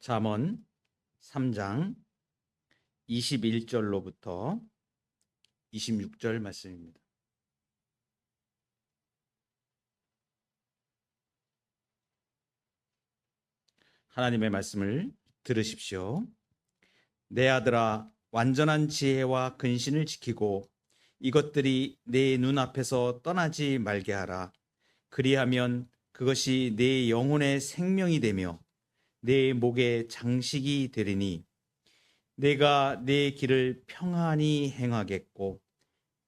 잠언 3장 21절로부터 26절 말씀입니다. 하나님의 말씀을 들으십시오. 내 아들아, 완전한 지혜와 근신을 지키고 이것들이 내 눈앞에서 떠나지 말게 하라. 그리하면 그것이 내 영혼의 생명이 되며 내 목의 장식이 되리니 내가 내 길을 평안히 행하겠고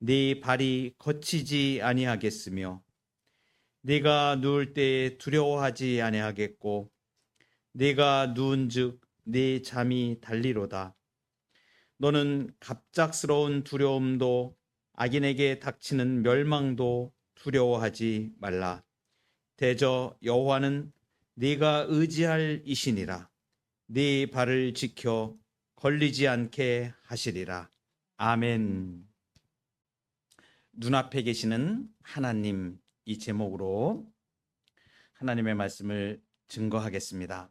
네 발이 거치지 아니하겠으며 내가 누울 때에 두려워하지 아니하겠고 내가 누운즉 네 잠이 달리로다. 너는 갑작스러운 두려움도 악인에게 닥치는 멸망도 두려워하지 말라. 대저 여호와는 네가 의지할 이시니라. 네 발을 지켜 걸리지 않게 하시리라. 아멘. 눈앞에 계시는 하나님, 이 제목으로 하나님의 말씀을 증거하겠습니다.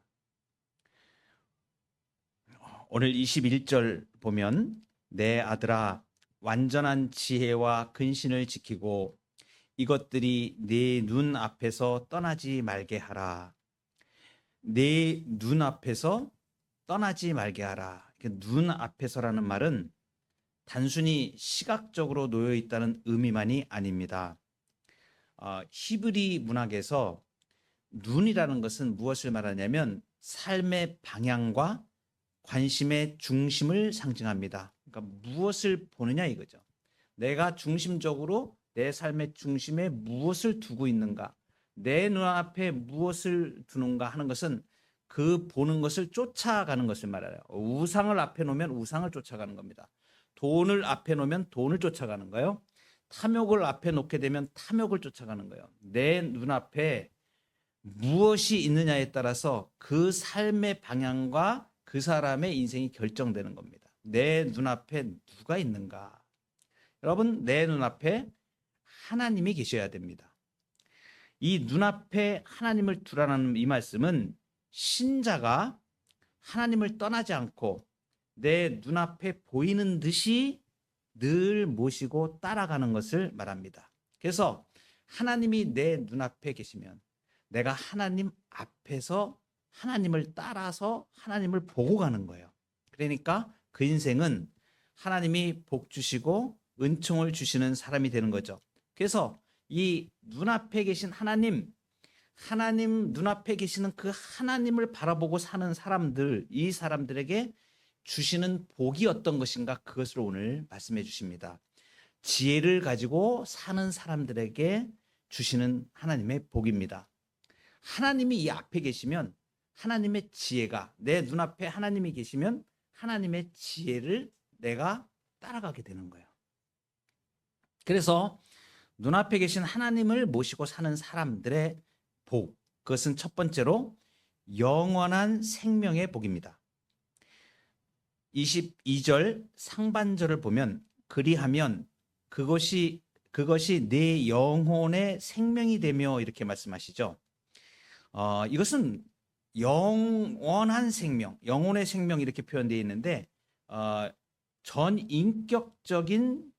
오늘 21절 보면 내 아들아, 완전한 지혜와 근신을 지키고 이것들이 네 눈앞에서 떠나지 말게 하라. 내 눈앞에서 떠나지 말게 하라. 눈앞에서라는 말은 단순히 시각적으로 놓여 있다는 의미만이 아닙니다. 히브리 문학에서 눈이라는 것은 무엇을 말하냐면 삶의 방향과 관심의 중심을 상징합니다. 그러니까 무엇을 보느냐 이거죠. 내가 중심적으로 내 삶의 중심에 무엇을 두고 있는가, 내 눈앞에 무엇을 두는가 하는 것은 그 보는 것을 쫓아가는 것을 말해요. 우상을 앞에 놓으면 우상을 쫓아가는 겁니다. 돈을 앞에 놓으면 돈을 쫓아가는 거예요. 탐욕을 앞에 놓게 되면 탐욕을 쫓아가는 거예요. 내 눈앞에 무엇이 있느냐에 따라서 그 삶의 방향과 그 사람의 인생이 결정되는 겁니다. 내 눈앞에 누가 있는가? 여러분, 내 눈앞에 하나님이 계셔야 됩니다. 이 눈앞에 하나님을 두라는 이 말씀은 신자가 하나님을 떠나지 않고 내 눈앞에 보이는 듯이 늘 모시고 따라가는 것을 말합니다. 그래서 하나님이 내 눈앞에 계시면 내가 하나님 앞에서 하나님을 따라서 하나님을 보고 가는 거예요. 그러니까 그 인생은 하나님이 복 주시고 은총을 주시는 사람이 되는 거죠. 그래서 이 눈앞에 계신 하나님 눈앞에 계시는 그 하나님을 바라보고 사는 사람들, 이 사람들에게 주시는 복이 어떤 것인가, 그것을 오늘 말씀해 주십니다. 지혜를 가지고 사는 사람들에게 주시는 하나님의 복입니다. 하나님이 이 앞에 계시면 하나님의 지혜가, 내 눈앞에 하나님이 계시면 하나님의 지혜를 내가 따라가게 되는 거예요. 그래서 눈앞에 계신 하나님을 모시고 사는 사람들의 복, 그것은 첫 번째로 영원한 생명의 복입니다. 22절 상반절을 보면 그리하면 그것이 내 영혼의 생명이 되며 이렇게 말씀하시죠. 이것은 영원한 생명, 영혼의 생명 이렇게 표현되어 있는데 전인격적인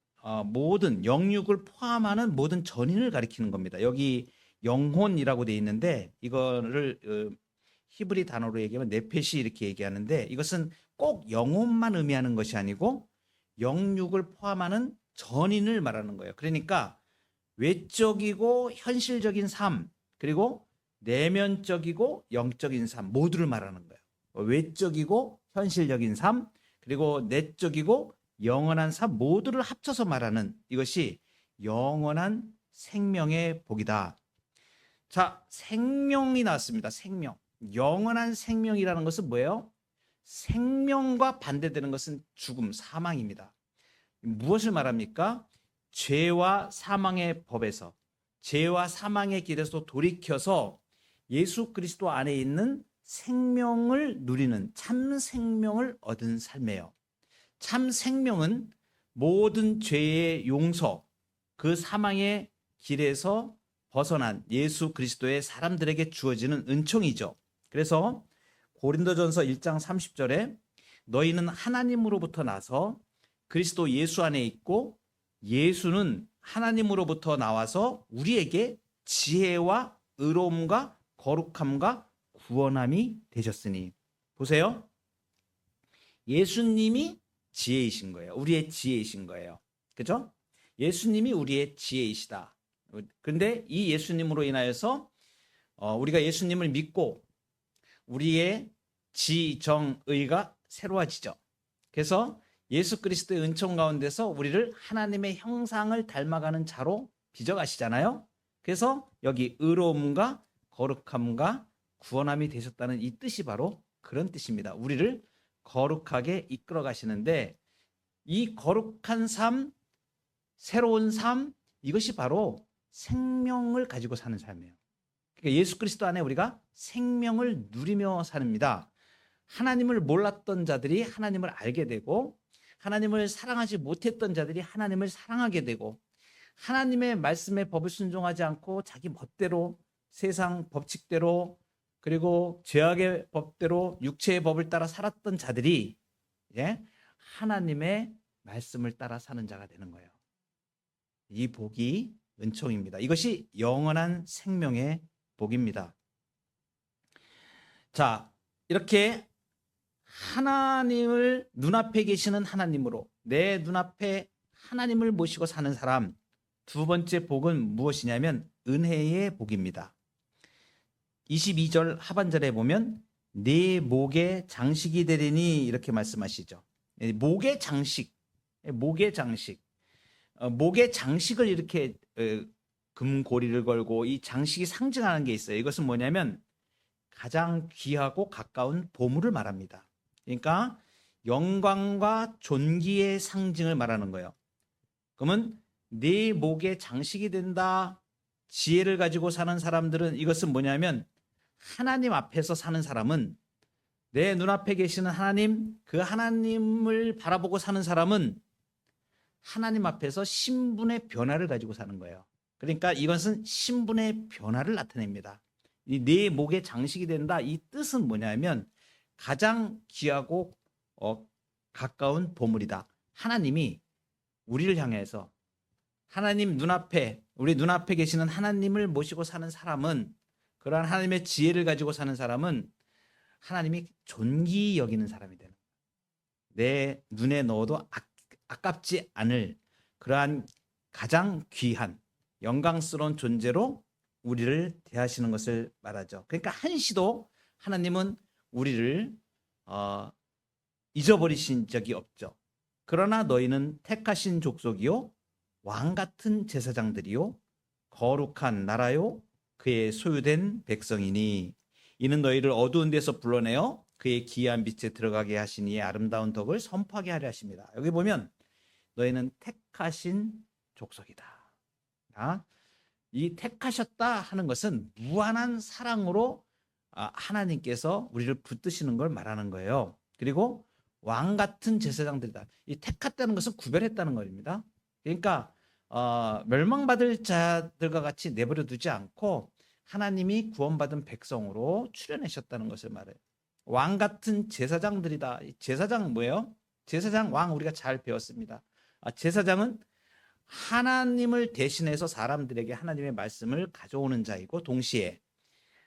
모든 영육을 포함하는 모든 전인을 가리키는 겁니다. 여기 영혼이라고 되어 있는데 이거를 히브리 단어로 얘기하면 네페시 이렇게 얘기하는데 이것은 꼭 영혼만 의미하는 것이 아니고 영육을 포함하는 전인을 말하는 거예요. 그러니까 외적이고 현실적인 삶, 그리고 내면적이고 영적인 삶 모두를 말하는 거예요. 외적이고 현실적인 삶, 그리고 내적이고 영원한 삶 모두를 합쳐서 말하는 이것이 영원한 생명의 복이다. 자, 생명이 나왔습니다. 생명. 영원한 생명이라는 것은 뭐예요? 생명과 반대되는 것은 죽음, 사망입니다. 무엇을 말합니까? 죄와 사망의 법에서, 죄와 사망의 길에서 돌이켜서 예수 그리스도 안에 있는 생명을 누리는 참 생명을 얻은 삶이에요. 참 생명은 모든 죄의 용서, 그 사망의 길에서 벗어난 예수 그리스도의 사람들에게 주어지는 은총이죠. 그래서 고린도전서 1장 30절에 너희는 하나님으로부터 나서 그리스도 예수 안에 있고 예수는 하나님으로부터 나와서 우리에게 지혜와 의로움과 거룩함과 구원함이 되셨으니. 보세요. 예수님이 지혜이신 거예요. 우리의 지혜이신 거예요. 그죠? 예수님이 우리의 지혜이시다. 그런데 이 예수님으로 인하여서 우리가 예수님을 믿고 우리의 지정의가 새로워지죠. 그래서 예수 그리스도의 은총 가운데서 우리를 하나님의 형상을 닮아가는 자로 빚어가시잖아요. 그래서 여기 의로움과 거룩함과 구원함이 되셨다는 이 뜻이 바로 그런 뜻입니다. 우리를 거룩하게 이끌어 가시는데 이 거룩한 삶, 새로운 삶, 이것이 바로 생명을 가지고 사는 삶이에요. 그러니까 예수 그리스도 안에 우리가 생명을 누리며 삽니다. 하나님을 몰랐던 자들이 하나님을 알게 되고 하나님을 사랑하지 못했던 자들이 하나님을 사랑하게 되고 하나님의 말씀에 법을 순종하지 않고 자기 멋대로 세상 법칙대로 그리고 죄악의 법대로 육체의 법을 따라 살았던 자들이 하나님의 말씀을 따라 사는 자가 되는 거예요. 이 복이 은총입니다. 이것이 영원한 생명의 복입니다. 자, 이렇게 하나님을 눈앞에 계시는 하나님으로 내 눈앞에 하나님을 모시고 사는 사람, 두 번째 복은 무엇이냐면 은혜의 복입니다. 22절 하반절에 보면 네 목에 장식이 되리니 이렇게 말씀하시죠. 목의 장식, 목의 장식, 목의 장식을 이렇게 금고리를 걸고 이 장식이 상징하는 게 있어요. 이것은 뭐냐면 가장 귀하고 가까운 보물을 말합니다. 그러니까 영광과 존귀의 상징을 말하는 거예요. 그러면 네 목에 장식이 된다. 지혜를 가지고 사는 사람들은 이것은 뭐냐면 하나님 앞에서 사는 사람은 내 눈앞에 계시는 하나님, 그 하나님을 바라보고 사는 사람은 하나님 앞에서 신분의 변화를 가지고 사는 거예요. 그러니까 이것은 신분의 변화를 나타냅니다. 이 네 목에 장식이 된다. 이 뜻은 뭐냐면 가장 귀하고 가까운 보물이다. 하나님이 우리를 향해서 하나님 눈앞에 우리 눈앞에 계시는 하나님을 모시고 사는 사람은 그러한 하나님의 지혜를 가지고 사는 사람은 하나님이 존귀 여기는 사람이 되는 거예요. 내 눈에 넣어도 아깝지 않을 그러한 가장 귀한 영광스러운 존재로 우리를 대하시는 것을 말하죠. 그러니까 한시도 하나님은 우리를 잊어버리신 적이 없죠. 그러나 너희는 택하신 족속이요 왕 같은 제사장들이요 거룩한 나라요 그의 소유된 백성이니 이는 너희를 어두운 데서 불러내어 그의 기이한 빛에 들어가게 하시니 아름다운 덕을 선포하게 하려 하십니다. 여기 보면 너희는 택하신 족속이다. 이 택하셨다 하는 것은 무한한 사랑으로 하나님께서 우리를 붙드시는 걸 말하는 거예요. 그리고 왕 같은 제사장들이다. 이 택했다는 것은 구별했다는 겁니다. 그러니까 멸망받을 자들과 같이 내버려 두지 않고 하나님이 구원받은 백성으로 출연하셨다는 것을 말해요. 왕 같은 제사장들이다. 제사장은 뭐예요? 제사장, 왕 우리가 잘 배웠습니다. 제사장은 하나님을 대신해서 사람들에게 하나님의 말씀을 가져오는 자이고 동시에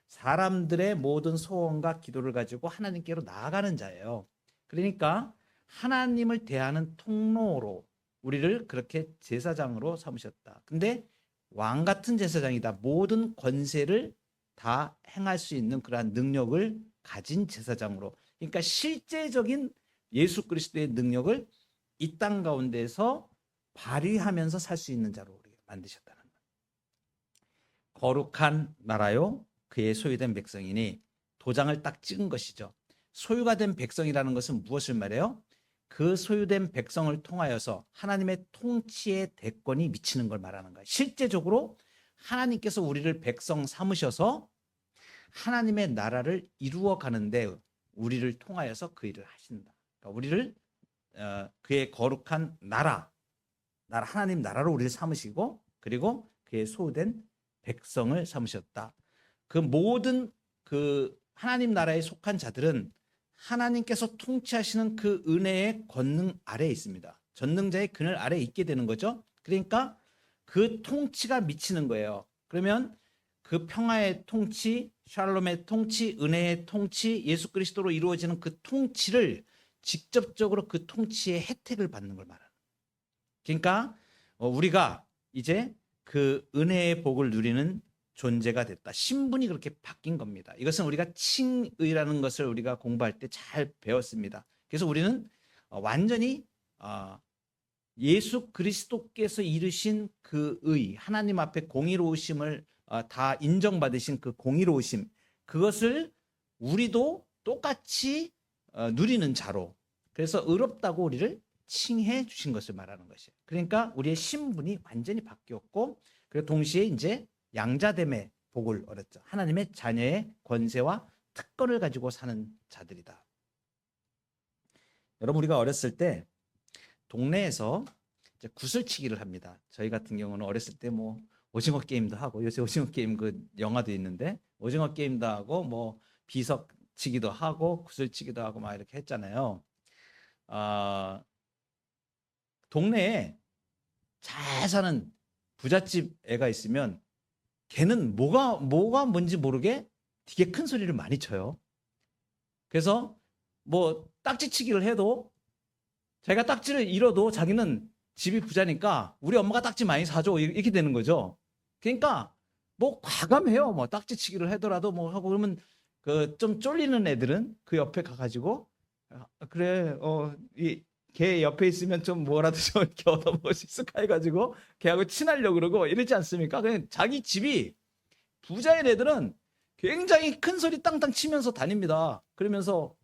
사람들의 모든 소원과 기도를 가지고 하나님께로 나아가는 자예요. 그러니까 하나님을 대하는 통로로 우리를 그렇게 제사장으로 삼으셨다. 근데 왕 같은 제사장이다. 모든 권세를 다 행할 수 있는 그러한 능력을 가진 제사장으로. 그러니까 실제적인 예수 그리스도의 능력을 이 땅 가운데서 발휘하면서 살 수 있는 자로 우리가 만드셨다는 거예요. 거룩한 나라요 그의 소유된 백성이니 도장을 딱 찍은 것이죠. 소유가 된 백성이라는 것은 무엇을 말해요? 그 소유된 백성을 통하여서 하나님의 통치의 대권이 미치는 걸 말하는 거예요. 실제적으로 하나님께서 우리를 백성 삼으셔서 하나님의 나라를 이루어 가는데 우리를 통하여서 그 일을 하신다. 그러니까 우리를 그의 거룩한 나라 하나님 나라로 우리를 삼으시고 그리고 그의 소유된 백성을 삼으셨다. 그 모든 그 하나님 나라에 속한 자들은 하나님께서 통치하시는 그 은혜의 권능 아래에 있습니다. 전능자의 그늘 아래에 있게 되는 거죠. 그러니까 그 통치가 미치는 거예요. 그러면 그 평화의 통치, 샬롬의 통치, 은혜의 통치, 예수 그리스도로 이루어지는 그 통치를 직접적으로 그 통치의 혜택을 받는 걸 말하는. 그러니까 우리가 이제 그 은혜의 복을 누리는 존재가 됐다. 신분이 그렇게 바뀐 겁니다. 이것은 우리가 칭의라는 것을 우리가 공부할 때 잘 배웠습니다. 그래서 우리는 완전히 예수 그리스도께서 이루신 그 의, 하나님 앞에 공의로우심을 다 인정받으신 그 공의로우심, 그것을 우리도 똑같이 누리는 자로, 그래서 의롭다고 우리를 칭해 주신 것을 말하는 것이에요. 그러니까 우리의 신분이 완전히 바뀌었고, 그리고 동시에 이제 양자됨의 복을 얻었죠. 하나님의 자녀의 권세와 특권을 가지고 사는 자들이다. 여러분, 우리가 어렸을 때 동네에서 이제 구슬치기를 합니다. 저희 같은 경우는 어렸을 때 뭐 오징어 게임도 하고, 요새 오징어 게임 그 영화도 있는데 오징어 게임도 하고 뭐 비석치기도 하고 구슬치기도 하고 막 이렇게 했잖아요. 동네에 잘 사는 부잣집 애가 있으면 걔는 뭐가 뭔지 모르게 되게 큰 소리를 많이 쳐요. 그래서 뭐 딱지치기를 해도, 자기가 딱지를 잃어도 자기는 집이 부자니까 우리 엄마가 딱지 많이 사줘, 이렇게 되는 거죠. 그러니까 뭐 과감해요. 뭐 딱지치기를 하더라도 뭐 하고, 그러면 그 좀 쫄리는 애들은 그 옆에 가가지고 그래 걔 옆에 있으면 좀 뭐라도 좀 이렇게 얻어먹을 수 있을까 해가지고 걔하고 친하려고 그러고 이러지 않습니까? 그냥 자기 집이 부자인 애들은 굉장히 큰 소리 땅땅 치면서 다닙니다. 그러면서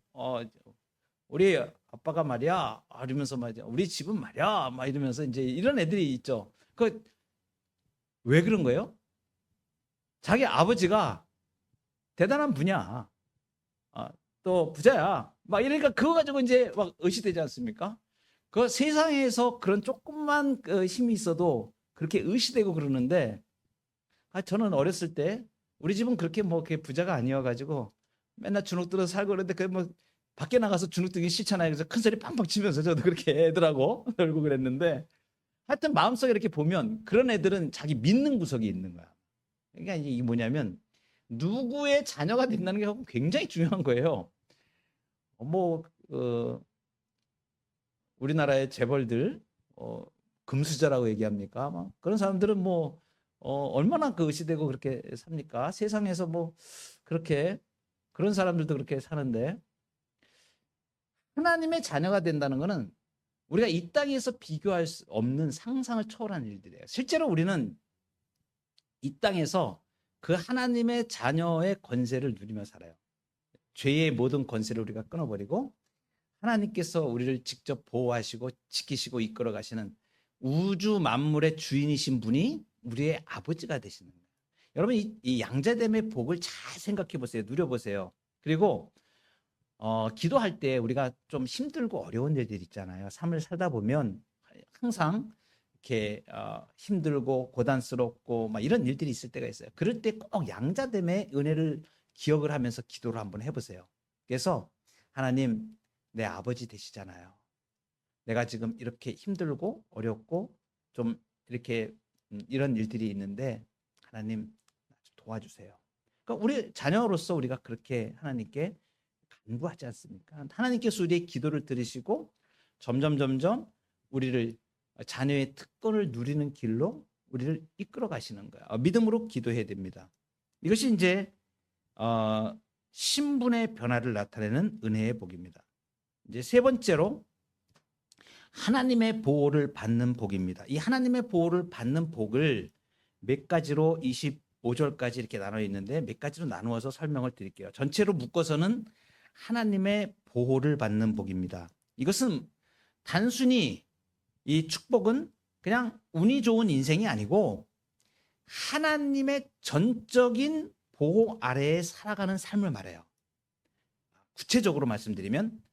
우리 아빠가 말이야, 이러면서 말이야, 우리 집은 말이야, 막 이러면서 이제 이런 애들이 있죠. 그 왜 그런 거예요? 자기 아버지가 대단한 분이야. 또 부자야. 막 이러니까 그거 가지고 이제 막 의시되지 않습니까? 그 세상에서 그런 조금만 힘이 있어도 그렇게 의시되고 그러는데, 저는 어렸을 때 우리 집은 그렇게 뭐 부자가 아니어가지고 맨날 주눅 들어서 살고 그러는데, 그 뭐 밖에 나가서 주눅 들기 싫잖아요. 그래서 큰 소리 팡팡 치면서 저도 그렇게 애들하고 놀고 그랬는데, 하여튼 마음속에 이렇게 보면 그런 애들은 자기 믿는 구석이 있는 거야. 그러니까 이게 뭐냐면 누구의 자녀가 된다는 게 굉장히 중요한 거예요. 우리나라의 재벌들 금수저라고 얘기합니까? 막 그런 사람들은 뭐 얼마나 그 의시되고 그렇게 삽니까? 세상에서 뭐 그렇게 그런 사람들도 그렇게 사는데, 하나님의 자녀가 된다는 것은 우리가 이 땅에서 비교할 수 없는 상상을 초월한 일들이에요. 실제로 우리는 이 땅에서 그 하나님의 자녀의 권세를 누리며 살아요. 죄의 모든 권세를 우리가 끊어버리고 하나님께서 우리를 직접 보호하시고 지키시고 이끌어 가시는 우주 만물의 주인이신 분이 우리의 아버지가 되시는 거예요. 여러분, 이 양자됨의 복을 잘 생각해 보세요. 누려보세요. 그리고 기도할 때 우리가 좀 힘들고 어려운 일들 있잖아요. 삶을 살다 보면 항상 이렇게 힘들고 고단스럽고 막 이런 일들이 있을 때가 있어요. 그럴 때 꼭 양자됨의 은혜를 기억을 하면서 기도를 한번 해보세요. 그래서 하나님, 내 아버지 되시잖아요. 내가 지금 이렇게 힘들고 어렵고 좀 이렇게 이런 일들이 있는데 하나님 도와주세요. 그러니까 우리 자녀로서 우리가 그렇게 하나님께 간구하지 않습니까? 하나님께서 우리의 기도를 들으시고 점점 우리를 자녀의 특권을 누리는 길로 우리를 이끌어 가시는 거예요. 믿음으로 기도해야 됩니다. 이것이 이제 신분의 변화를 나타내는 은혜의 복입니다. 이제 세 번째로 하나님의 보호를 받는 복입니다. 이 하나님의 보호를 받는 복을 몇 가지로 25절까지 이렇게 나눠 있는데 몇 가지로 나누어서 설명을 드릴게요. 전체로 묶어서는 하나님의 보호를 받는 복입니다. 이것은 단순히 이 축복은 그냥 운이 좋은 인생이 아니고 하나님의 전적인 보호 아래에 살아가는 삶을 말해요. 구체적으로 말씀드리면,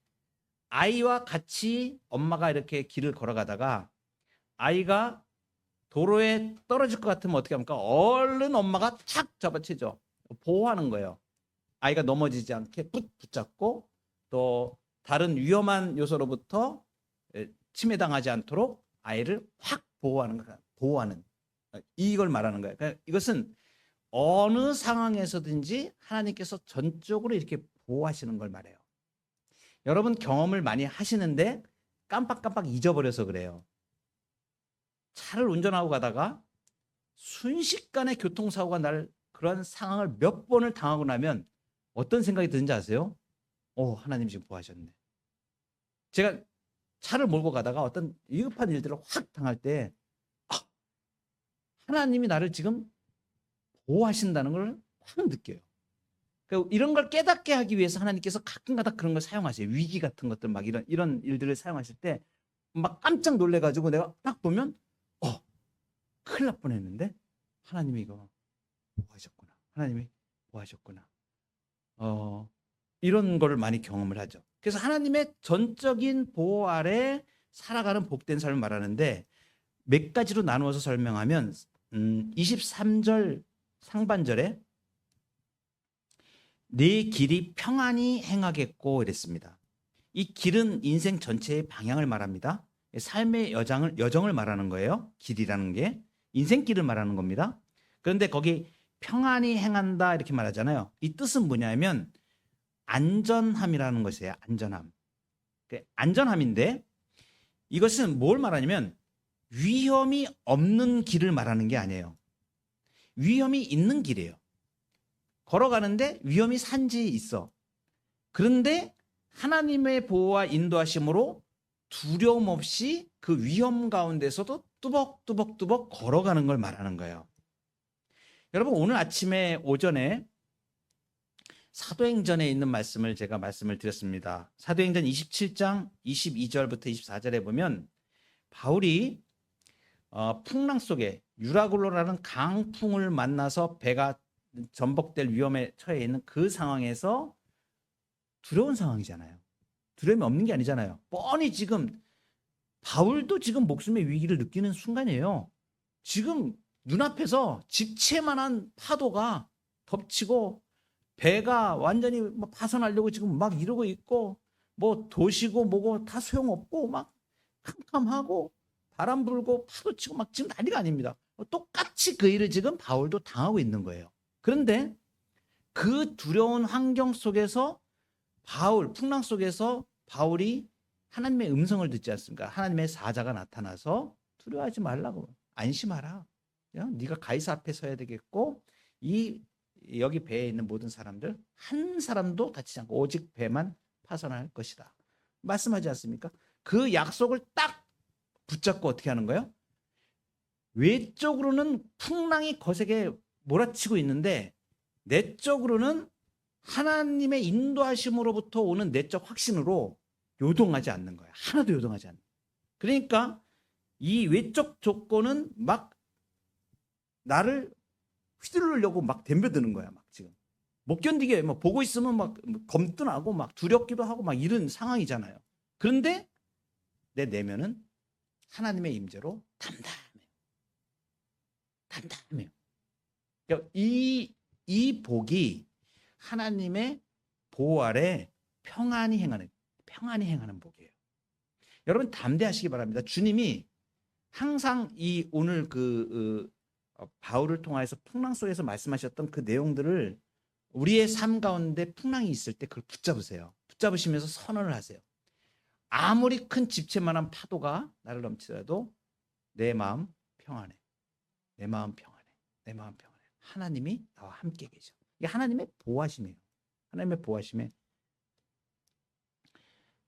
아이와 같이 엄마가 이렇게 길을 걸어가다가 아이가 도로에 떨어질 것 같으면 어떻게 합니까? 얼른 엄마가 탁 잡아채죠. 보호하는 거예요. 아이가 넘어지지 않게 붙잡고 또 다른 위험한 요소로부터 침해당하지 않도록 아이를 확 보호하는 거야. 보호하는 이걸 말하는 거예요. 그러니까 이것은 어느 상황에서든지 하나님께서 전적으로 이렇게 보호하시는 걸 말해요. 여러분 경험을 많이 하시는데 깜빡깜빡 잊어버려서 그래요. 차를 운전하고 가다가 순식간에 교통사고가 날 그런 상황을 몇 번을 당하고 나면 어떤 생각이 드는지 아세요? 하나님 지금 보호하셨네. 제가 차를 몰고 가다가 어떤 위급한 일들을 확 당할 때 하나님이 나를 지금 보호하신다는 걸 확 느껴요. 이런 걸 깨닫게 하기 위해서 하나님께서 가끔가다 그런 걸 사용하세요. 위기 같은 것들 막 이런 일들을 사용하실 때 막 깜짝 놀래가지고 내가 딱 보면 큰일 날 뻔했는데 하나님이 이거 보호하셨구나. 하나님이 보호하셨구나. 이런 거를 많이 경험을 하죠. 그래서 하나님의 전적인 보호 아래 살아가는 복된 삶을 말하는데 몇 가지로 나누어서 설명하면 23절 상반절에 내 길이 평안히 행하겠고 이랬습니다. 이 길은 인생 전체의 방향을 말합니다. 삶의 여정을 말하는 거예요. 길이라는 게 인생길을 말하는 겁니다. 그런데 거기 평안히 행한다 이렇게 말하잖아요. 이 뜻은 뭐냐면 안전함이라는 것이에요. 안전함. 안전함인데 이것은 뭘 말하냐면 위험이 없는 길을 말하는 게 아니에요. 위험이 있는 길이에요. 걸어가는데 위험이 산지 있어. 그런데 하나님의 보호와 인도하심으로 두려움 없이 그 위험 가운데서도 뚜벅뚜벅 걸어가는 걸 말하는 거예요. 여러분 오늘 아침에 오전에 사도행전에 있는 말씀을 제가 말씀을 드렸습니다. 사도행전 27장 22절부터 24절에 보면 바울이 풍랑 속에 유라굴로라는 강풍을 만나서 배가 전복될 위험에 처해 있는 그 상황에서 두려운 상황이잖아요. 두려움이 없는 게 아니잖아요. 뻔히 지금 바울도 지금 목숨의 위기를 느끼는 순간이에요. 지금 눈앞에서 집채만한 파도가 덮치고 배가 완전히 파손하려고 지금 막 이러고 있고 뭐 도시고 뭐고 다 소용없고 막 캄캄하고 바람 불고 파도 치고 막 지금 난리가 아닙니다. 똑같이 그 일을 지금 바울도 당하고 있는 거예요. 그런데 그 두려운 환경 속에서 풍랑 속에서 바울이 하나님의 음성을 듣지 않습니까? 하나님의 사자가 나타나서 두려워하지 말라고 안심하라. 네가 가이사 앞에 서야 되겠고 여기 배에 있는 모든 사람들 한 사람도 다치지 않고 오직 배만 파손할 것이다. 말씀하지 않습니까? 그 약속을 딱 붙잡고 어떻게 하는 거예요? 외적으로는 풍랑이 거세게 몰아치고 있는데 내적으로는 하나님의 인도하심으로부터 오는 내적 확신으로 요동하지 않는 거예요. 하나도 요동하지 않는. 그러니까 이 외적 조건은 막 나를 휘두르려고 막 덤벼드는 거야. 막 지금 못 견디게 막 보고 있으면 막 검뜬하고 막 두렵기도 하고 막 이런 상황이잖아요. 그런데 내 내면은 하나님의 임재로 담담해요. 그러니까 이 복이 하나님의 보호 아래 평안히 행하는 복이에요. 여러분 담대하시기 바랍니다. 주님이 항상 오늘 바울을 통해서 풍랑 속에서 말씀하셨던 그 내용들을 우리의 삶 가운데 풍랑이 있을 때 그걸 붙잡으세요. 붙잡으시면서 선언을 하세요. 아무리 큰 집채만한 파도가 나를 넘치더라도 내 마음 평안해. 내 마음 평안해. 내 마음 평안해. 하나님이 나와 함께 계셔. 이게 하나님의 보호하심이에요. 하나님의 보호하심에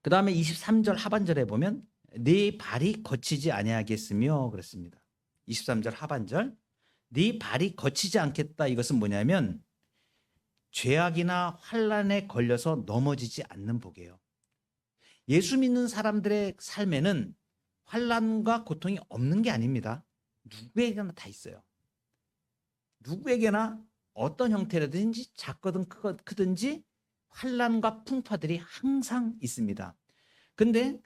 그 다음에 23절 하반절에 보면 네 발이 거치지 아니하겠으며 그랬습니다. 23절 하반절 네 발이 거치지 않겠다. 이것은 뭐냐면 죄악이나 환난에 걸려서 넘어지지 않는 복이에요. 예수 믿는 사람들의 삶에는 환난과 고통이 없는 게 아닙니다. 누구에게나 다 있어요. 누구에게나 어떤 형태라든지 작거든 크든지 환난과 풍파들이 항상 있습니다. 근데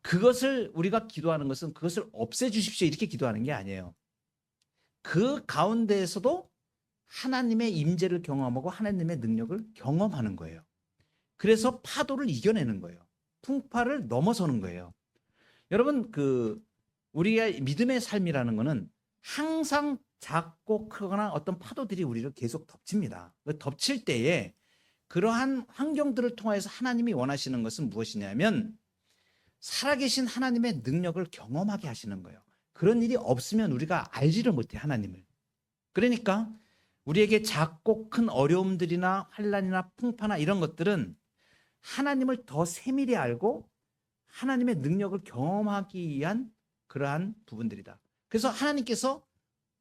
그것을 우리가 기도하는 것은 그것을 없애주십시오 이렇게 기도하는 게 아니에요. 그 가운데에서도 하나님의 임재를 경험하고 하나님의 능력을 경험하는 거예요. 그래서 파도를 이겨내는 거예요. 풍파를 넘어서는 거예요. 여러분, 우리의 믿음의 삶이라는 거는 항상 작고 크거나 어떤 파도들이 우리를 계속 덮칩니다. 덮칠 때에 그러한 환경들을 통해서 하나님이 원하시는 것은 무엇이냐면 살아계신 하나님의 능력을 경험하게 하시는 거예요. 그런 일이 없으면 우리가 알지를 못해, 하나님을. 그러니까 우리에게 작고 큰 어려움들이나 환난이나 풍파나 이런 것들은 하나님을 더 세밀히 알고 하나님의 능력을 경험하기 위한 그러한 부분들이다. 그래서 하나님께서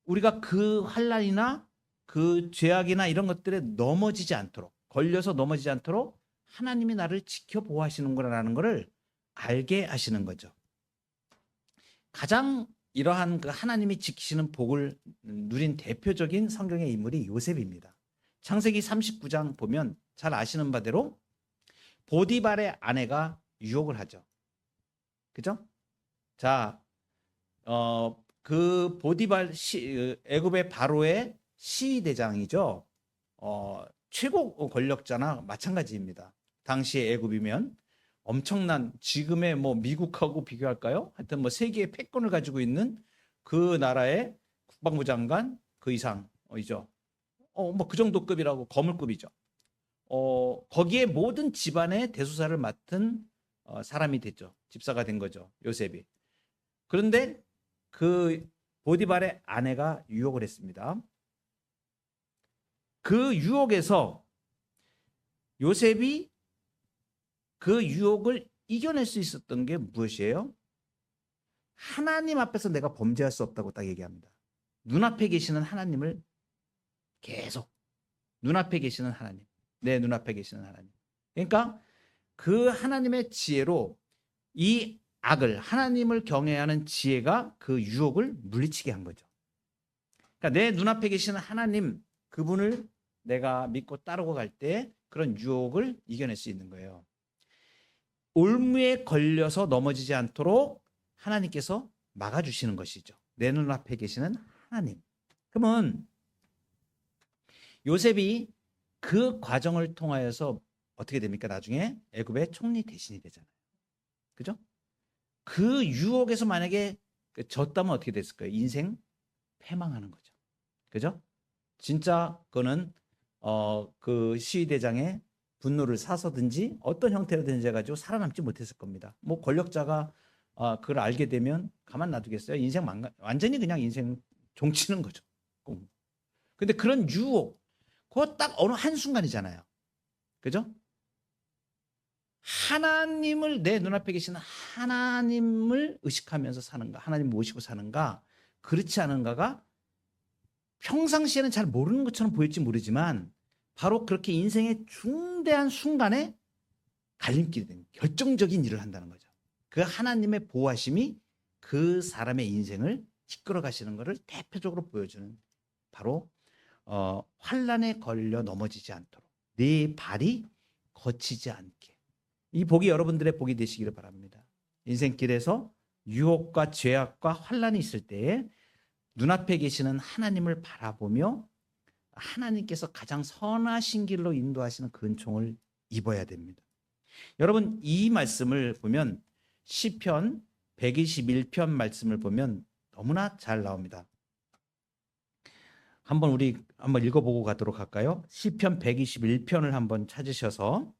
우리가 그 환난이나 그 죄악이나 이런 것들에 넘어지지 않도록, 걸려서 넘어지지 않도록 하나님이 나를 지켜보호하시는 거라는 것을 알게 하시는 거죠. 가장 이러한 그 하나님이 지키시는 복을 누린 대표적인 성경의 인물이 요셉입니다. 창세기 39장 보면 잘 아시는 바대로 보디발의 아내가 유혹을 하죠. 그죠? 자, 그 보디발 애굽의 바로의 시대장이죠. 최고 권력자나 마찬가지입니다. 당시의 애굽이면 엄청난, 지금의 뭐 미국하고 비교할까요? 하여튼 뭐 세계의 패권을 가지고 있는 그 나라의 국방부 장관 그 이상이죠. 뭐 그 정도 급이라고, 거물급이죠. 거기에 모든 집안의 대소사를 맡은 사람이 됐죠. 집사가 된 거죠, 요셉이. 그런데 그 보디발의 아내가 유혹을 했습니다. 그 유혹에서 요셉이 그 유혹을 이겨낼 수 있었던 게 무엇이에요? 하나님 앞에서 내가 범죄할 수 없다고 딱 얘기합니다. 눈앞에 계시는 하나님을 계속, 눈앞에 계시는 하나님, 내 눈앞에 계시는 하나님. 그러니까 그 하나님의 지혜로 이 악을, 하나님을 경외하는 지혜가 그 유혹을 물리치게 한 거죠. 그러니까 내 눈앞에 계시는 하나님, 그분을 내가 믿고 따르고 갈 때 그런 유혹을 이겨낼 수 있는 거예요. 올무에 걸려서 넘어지지 않도록 하나님께서 막아주시는 것이죠. 내 눈앞에 계시는 하나님. 그러면 요셉이 그 과정을 통하여서 어떻게 됩니까? 나중에 애굽의 총리 대신이 되잖아요. 그죠? 그 유혹에서 만약에 졌다면 어떻게 됐을 거예요? 인생 패망하는 거죠. 그죠? 진짜 그거는 그 시위대장의 분노를 사서든지 어떤 형태로든지 해가지고 살아남지 못했을 겁니다. 뭐 권력자가 그걸 알게 되면 가만 놔두겠어요? 인생 완전히 그냥 인생 종치는 거죠. 근데 그런 유혹, 그거 딱 어느 한순간이잖아요. 그죠? 하나님을, 내 눈앞에 계시는 하나님을 의식하면서 사는가, 하나님 모시고 사는가, 그렇지 않은가가 평상시에는 잘 모르는 것처럼 보일지 모르지만 바로 그렇게 인생의 중대한 순간에 갈림길이 되는, 결정적인 일을 한다는 거죠. 그 하나님의 보호하심이 그 사람의 인생을 이끌어 가시는 것을 대표적으로 보여주는, 바로 환난에 걸려 넘어지지 않도록 네 발이 거치지 않게, 이 복이 여러분들의 복이 되시기를 바랍니다. 인생길에서 유혹과 죄악과 환난이 있을 때에 눈앞에 계시는 하나님을 바라보며 하나님께서 가장 선하신 길로 인도하시는 그 은총을 입어야 됩니다. 여러분, 이 말씀을 보면 시편 121편 말씀을 보면 너무나 잘 나옵니다. 우리 한번 읽어보고 가도록 할까요? 시편 121편을 한번 찾으셔서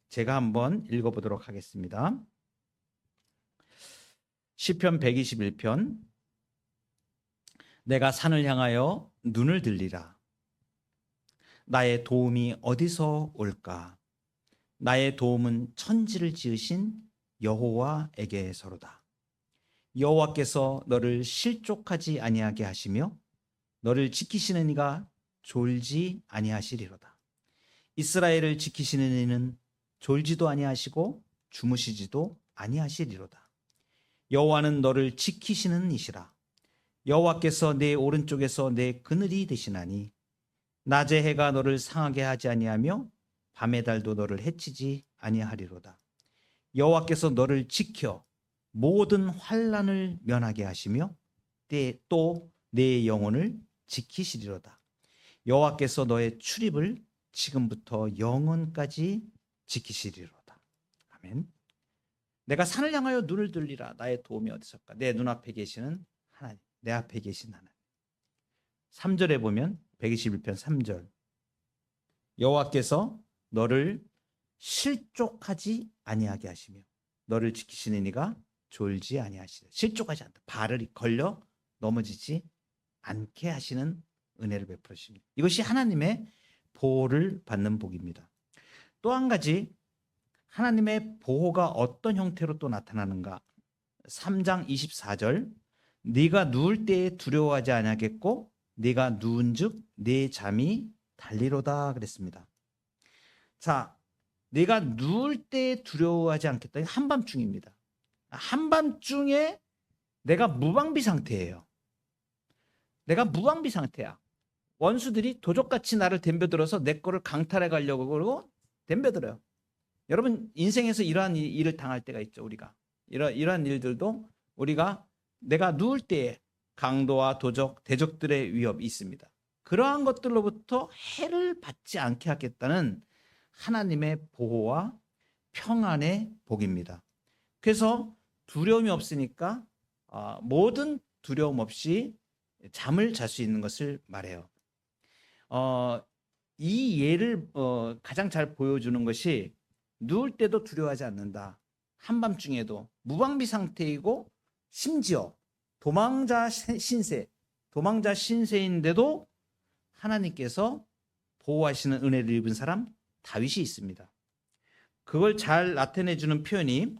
제가 한번 읽어보도록 하겠습니다. 시편 121편. 내가 산을 향하여 눈을 들리라. 나의 도움이 어디서 올까? 나의 도움은 천지를 지으신 여호와에게서로다. 여호와께서 너를 실족하지 아니하게 하시며 너를 지키시는 이가 졸지 아니하시리로다. 이스라엘을 지키시는 이는 졸지도 아니하시고 주무시지도 아니하시리로다. 여호와는 너를 지키시는 이시라. 여호와께서 내 오른쪽에서 내 그늘이 되시나니 낮의 해가 너를 상하게 하지 아니하며 밤의 달도 너를 해치지 아니하리로다. 여호와께서 너를 지켜 모든 환난을 면하게 하시며 또 내 영혼을 지키시리로다. 여호와께서 너의 출입을 지금부터 영원까지 지키시리로다. 아멘. 내가 산을 향하여 눈을 들리라. 나의 도움이 어디서일까? 내 눈앞에 계시는 하나님, 내 앞에 계신 하나님. 3절에 보면 121편 3절, 여호와께서 너를 실족하지 아니하게 하시며 너를 지키시는 이가 졸지 아니하시리라. 실족하지 않다. 발을 걸려 넘어지지 않게 하시는 은혜를 베푸십니다. 이것이 하나님의 보호를 받는 복입니다. 또 한 가지 하나님의 보호가 어떤 형태로 또 나타나는가? 3장 24절, 네가 누울 때에 두려워하지 아니하겠고 네가 누운즉 네 잠이 달리로다 그랬습니다. 자, 네가 누울 때에 두려워하지 않겠다. 한밤중입니다. 한밤중에 내가 무방비 상태예요. 내가 무방비 상태야. 원수들이 도적같이 나를 덤벼들어서 내 거를 강탈해 가려고 그러고 덤벼들어요. 여러분 인생에서 이러한 일을 당할 때가 있죠. 우리가 이러한 일들도 우리가 내가 누울 때에 강도와 도적, 대적들의 위협이 있습니다. 그러한 것들로부터 해를 받지 않게 하겠다는 하나님의 보호와 평안의 복입니다. 그래서 두려움이 없으니까 모든 두려움 없이 잠을 잘 수 있는 것을 말해요. 이 예를 가장 잘 보여주는 것이 누울 때도 두려워하지 않는다. 한밤중에도 무방비 상태이고 심지어 도망자 신세인데도 하나님께서 보호하시는 은혜를 입은 사람 다윗이 있습니다. 그걸 잘 나타내주는 표현이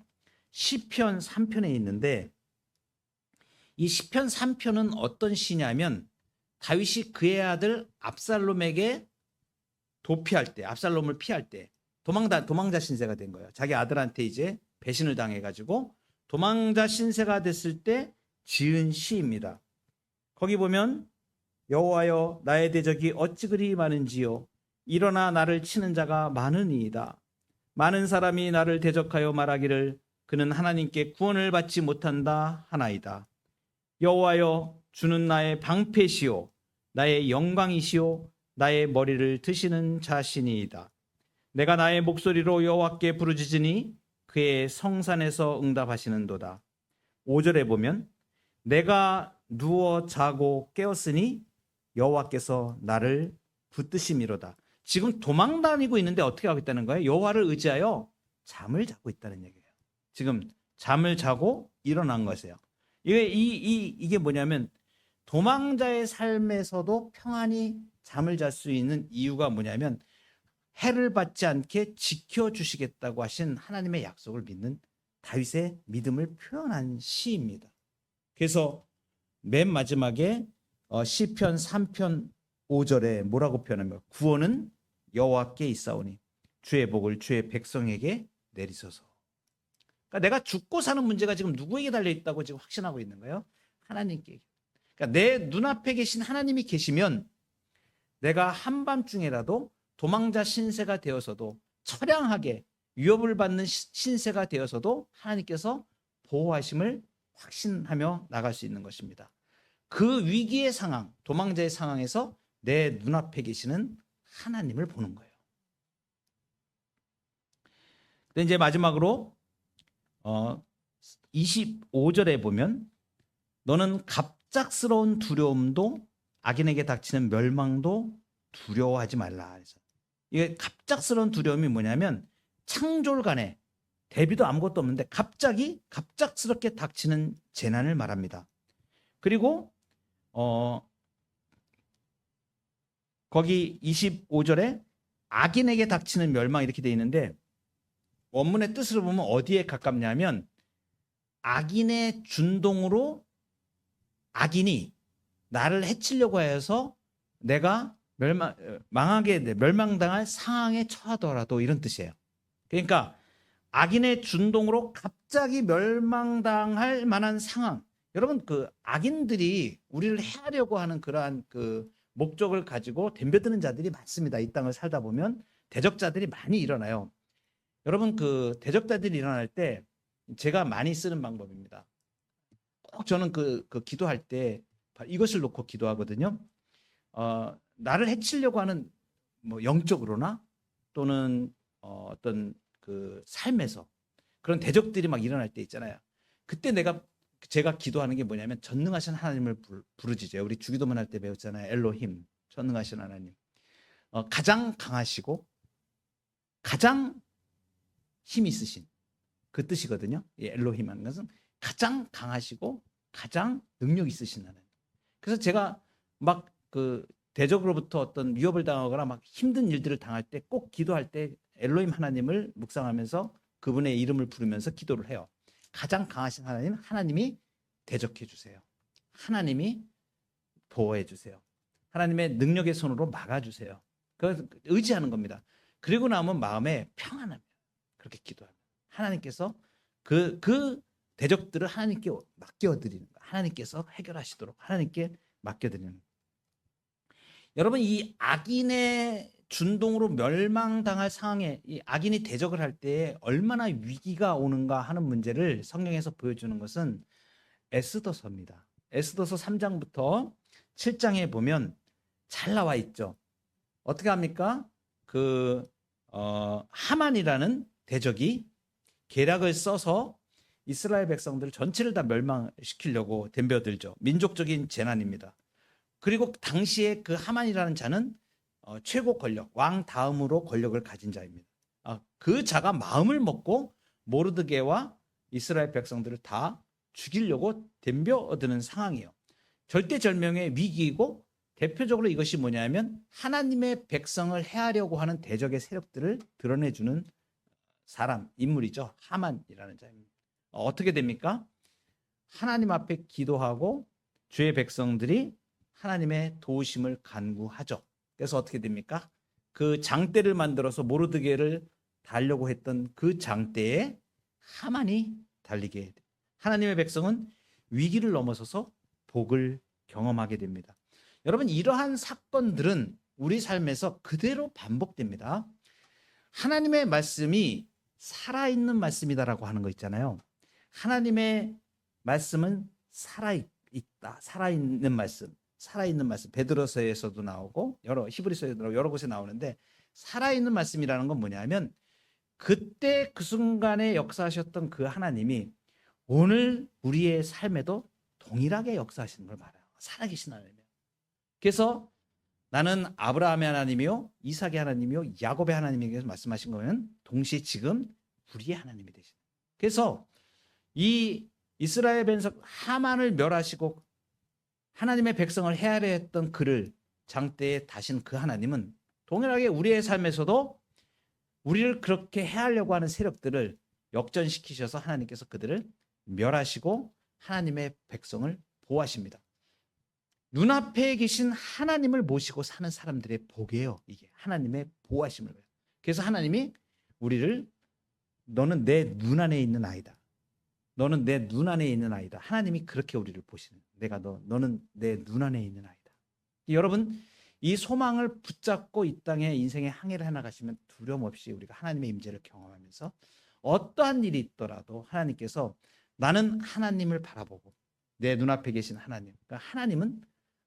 시편 3편에 있는데, 이 시편 3편은 어떤 시냐면 다윗이 그의 아들 압살롬에게 도피할 때, 압살롬을 피할 때 도망자 신세가 된 거예요. 자기 아들한테 이제 배신을 당해가지고 도망자 신세가 됐을 때 지은 시입니다. 거기 보면 여호와여 나의 대적이 어찌 그리 많은지요. 일어나 나를 치는 자가 많으니이다. 많은 사람이 나를 대적하여 말하기를 그는 하나님께 구원을 받지 못한다 하나이다. 여호와여 주는 나의 방패시오 나의 영광이시오 나의 머리를 드시는 자신이이다. 내가 나의 목소리로 여호와께 부르짖으니 그의 성산에서 응답하시는도다. 5절에 보면 내가 누워 자고 깨었으니 여호와께서 나를 붙드심이로다. 지금 도망 다니고 있는데 어떻게 하고 있다는 거예요? 여호와를 의지하여 잠을 자고 있다는 얘기예요. 지금 잠을 자고 일어난 것이에요. 이게 뭐냐면 도망자의 삶에서도 평안히 잠을 잘 수 있는 이유가 뭐냐면 해를 받지 않게 지켜주시겠다고 하신 하나님의 약속을 믿는 다윗의 믿음을 표현한 시입니다. 그래서 맨 마지막에 시편 3편 5절에 뭐라고 표현하면 구원은 여호와께 있사오니 주의 복을 주의 백성에게 내리소서. 그러니까 내가 죽고 사는 문제가 지금 누구에게 달려있다고 지금 확신하고 있는 거예요? 하나님께. 그러니까 내 눈앞에 계신 하나님이 계시면 내가 한밤중에라도 도망자 신세가 되어서도 처량하게 위협을 받는 신세가 되어서도 하나님께서 보호하심을 확신하며 나갈 수 있는 것입니다. 그 위기의 상황, 도망자의 상황에서 내 눈앞에 계시는 하나님을 보는 거예요. 근데 이제 마지막으로 25절에 보면 너는 갑작스러운 두려움도 악인에게 닥치는 멸망도 두려워하지 말라. 이게 갑작스러운 두려움이 뭐냐면 창졸간에 대비도 아무것도 없는데 갑작스럽게 닥치는 재난을 말합니다. 그리고 거기 25절에 악인에게 닥치는 멸망 이렇게 되어 있는데 원문의 뜻을 보면 어디에 가깝냐면 악인의 준동으로 악인이 나를 해치려고 해서 내가 멸망당할 상황에 처하더라도 이런 뜻이에요. 그러니까 악인의 준동으로 갑자기 멸망당할 만한 상황. 여러분 그 악인들이 우리를 해하려고 하는 그러한 그 목적을 가지고 덤벼드는 자들이 많습니다. 이 땅을 살다 보면 대적자들이 많이 일어나요. 여러분 그 대적자들이 일어날 때 제가 많이 쓰는 방법입니다. 꼭 저는 그 기도할 때 이것을 놓고 기도하거든요. 나를 해치려고 하는 뭐 영적으로나 또는 어떤 그 삶에서 그런 대적들이 막 일어날 때 있잖아요. 그때 제가 기도하는 게 뭐냐면 전능하신 하나님을 부르짖어요. 우리 주기도문 할 때 배웠잖아요. 엘로힘, 전능하신 하나님. 가장 강하시고 가장 힘 있으신 그 뜻이거든요. 이 엘로힘 하는 것은 가장 강하시고 가장 능력 있으신 하나님. 그래서 제가 막 그 대적으로부터 어떤 위협을 당하거나 막 힘든 일들을 당할 때 꼭 기도할 때 엘로힘 하나님을 묵상하면서 그분의 이름을 부르면서 기도를 해요. 가장 강하신 하나님, 하나님이 대적해 주세요. 하나님이 보호해 주세요. 하나님의 능력의 손으로 막아 주세요. 그래서 의지하는 겁니다. 그리고 나면 마음에 평안합니다. 그렇게 기도하면 하나님께서 그 대적들을 하나님께 맡겨드리는 거예요. 하나님께서 해결하시도록 하나님께 맡겨드리는 거예요. 여러분, 이 악인의 준동으로 멸망당할 상황에 이 악인이 대적을 할 때 얼마나 위기가 오는가 하는 문제를 성경에서 보여주는 것은 에스더서입니다. 에스더서 3장부터 7장에 보면 잘 나와 있죠. 어떻게 합니까? 하만이라는 대적이 계략을 써서 이스라엘 백성들 전체를 다 멸망시키려고 덤벼들죠. 민족적인 재난입니다. 그리고 당시에 그 하만이라는 자는 최고 권력, 왕 다음으로 권력을 가진 자입니다. 그 자가 마음을 먹고 모르드게와 이스라엘 백성들을 다 죽이려고 덤벼드는 상황이에요. 절대절명의 위기이고 대표적으로 이것이 뭐냐면 하나님의 백성을 해하려고 하는 대적의 세력들을 드러내주는 사람, 인물이죠. 하만이라는 자입니다. 어떻게 됩니까? 하나님 앞에 기도하고 주의 백성들이 하나님의 도우심을 간구하죠. 그래서 어떻게 됩니까? 그 장대를 만들어서 모르드게를 달려고 했던 그 장대에 하만이 달리게 돼요. 하나님의 백성은 위기를 넘어서서 복을 경험하게 됩니다. 여러분, 이러한 사건들은 우리 삶에서 그대로 반복됩니다. 하나님의 말씀이 살아있는 말씀이다라고 하는 거 있잖아요. 하나님의 말씀은 살아있다. 살아있는 말씀. 살아있는 말씀. 베드로서에서도 나오고 히브리서에도 나오고 여러 곳에 나오는데 살아있는 말씀이라는 건 뭐냐면 그때 그 순간에 역사하셨던 그 하나님이 오늘 우리의 삶에도 동일하게 역사하시는 걸 말해요. 살아계신 하나님이에요. 그래서 나는 아브라함의 하나님이요 이삭의 하나님이요 야곱의 하나님에게서 말씀하신 거는 동시에 지금 우리의 하나님이 되시는. 그래서 이 이스라엘 백성 하만을 멸하시고 하나님의 백성을 해하려 했던 그를 장대에 다신 그 하나님은 동일하게 우리의 삶에서도 우리를 그렇게 해하려고 하는 세력들을 역전시키셔서 하나님께서 그들을 멸하시고 하나님의 백성을 보호하십니다. 눈앞에 계신 하나님을 모시고 사는 사람들의 복이에요. 이게 하나님의 보호하심을. 그래서 하나님이 우리를 너는 내 눈 안에 있는 아이다. 너는 내 눈 안에 있는 아이다. 하나님이 그렇게 우리를 보시는. 너는 내 눈 안에 있는 아이다. 여러분, 이 소망을 붙잡고 이 땅에 인생의 항해를 해나가시면 두려움 없이 우리가 하나님의 임재를 경험하면서 어떠한 일이 있더라도 하나님께서 나는 하나님을 바라보고 내 눈앞에 계신 하나님. 그러니까 하나님은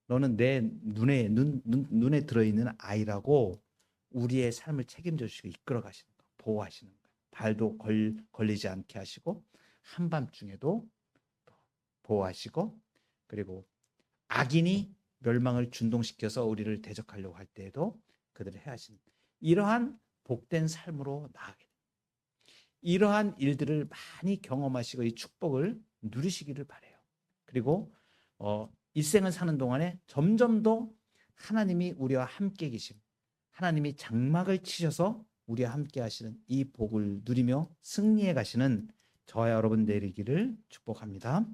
너는 내 눈에 들어있는 아이라고 우리의 삶을 책임져 주시고 이끌어 가시는 거, 보호하시는 거. 발도 걸리지 않게 하시고 한밤중에도 보호하시고 그리고 악인이 멸망을 준동시켜서 우리를 대적하려고 할 때에도 그들을 해하시는 이러한 복된 삶으로 나아가게 됩니다. 이러한 일들을 많이 경험하시고 이 축복을 누리시기를 바라요. 그리고 일생을 사는 동안에 점점 더 하나님이 우리와 함께 계심, 하나님이 장막을 치셔서 우리와 함께 하시는 이 복을 누리며 승리해 가시는 저와 여러분 되리기를 축복합니다.